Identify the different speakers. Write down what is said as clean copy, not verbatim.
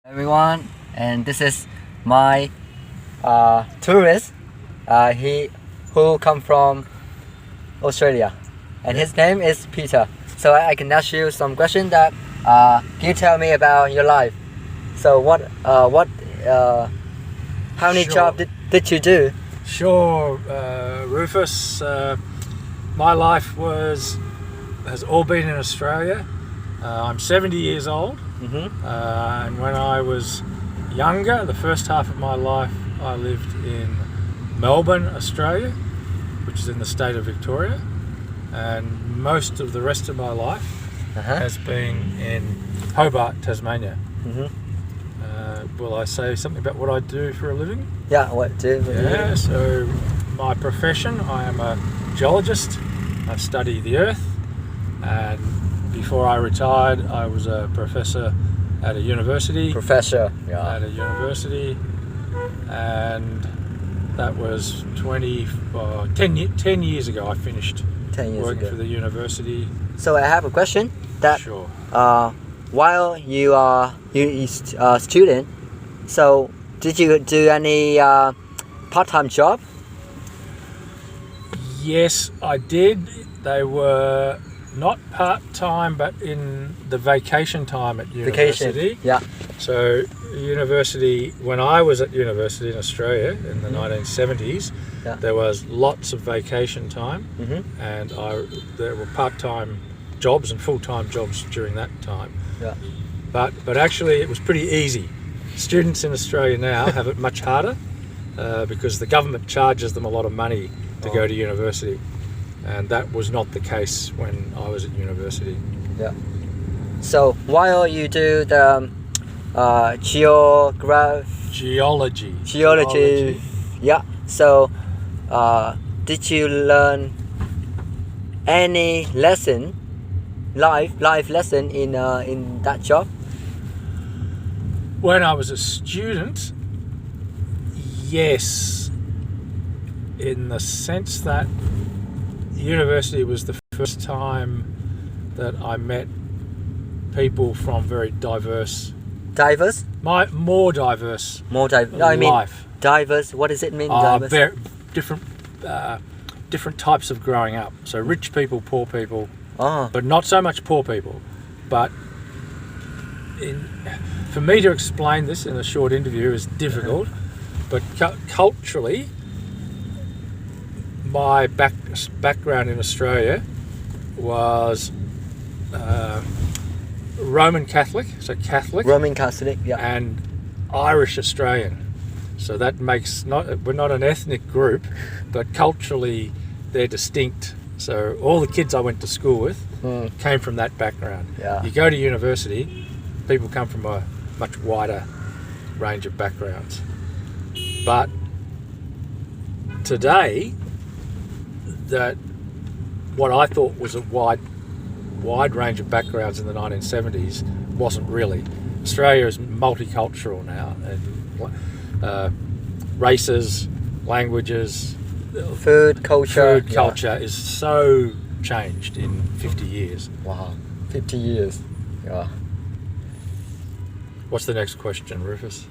Speaker 1: Everyone, and this is my tourist. He who come from Australia, and his name is Peter. So I can ask you some questions that can you tell me about your life? So how many
Speaker 2: Sure.
Speaker 1: jobs did you do?
Speaker 2: Sure, Rufus. My life has all been in Australia. I'm 70 years old, and when I was younger, the first half of my life, I lived in Melbourne, Australia, which is in the state of Victoria, and most of the rest of my life has been in Hobart, Tasmania. Will I say something about what I do for a living?
Speaker 1: Yeah, what do?
Speaker 2: Yeah, so my profession, I am a geologist. I study the earth, and before I retired, I was a professor at a university.
Speaker 1: Professor, yeah.
Speaker 2: At a university, and that was 10 years ago. I finished
Speaker 1: 10 years
Speaker 2: working
Speaker 1: ago.
Speaker 2: for the university.
Speaker 1: So I have a question that
Speaker 2: Sure.
Speaker 1: while you are a student, so did you do any part-time job?
Speaker 2: Yes, I did. They were not part-time, but in the vacation time at university.
Speaker 1: Vacation. Yeah.
Speaker 2: So university, when I was at university in Australia in the 1970s,
Speaker 1: Yeah.
Speaker 2: there was lots of vacation time, and there were part-time jobs and full-time jobs during that time.
Speaker 1: Yeah.
Speaker 2: But actually it was pretty easy. Students in Australia now have it much harder because the government charges them a lot of money to go to university, and that was not the case when I was at university.
Speaker 1: Yeah. So while you do the geology, yeah. So did you learn any life lesson in that job?
Speaker 2: When I was a student, yes, in the sense that university was the first time that I met people from very diverse, more diverse life.
Speaker 1: Diverse. What does it mean? Diverse.
Speaker 2: Very different types of growing up. So rich people, poor people, but not so much poor people. But for me to explain this in a short interview is difficult. But culturally, my background in Australia was Roman Catholic, so Catholic.
Speaker 1: Roman Catholic, yeah.
Speaker 2: And Irish Australian. So that makes we're not an ethnic group, but culturally they're distinct. So all the kids I went to school with came from that background.
Speaker 1: Yeah.
Speaker 2: You go to university, people come from a much wider range of backgrounds. But today, that what I thought was a wide range of backgrounds in the 1970s wasn't really. Australia is multicultural now, and races, languages,
Speaker 1: Food culture
Speaker 2: is so changed in 50 years.
Speaker 1: Wow, 50 years. Yeah.
Speaker 2: What's the next question, Rufus?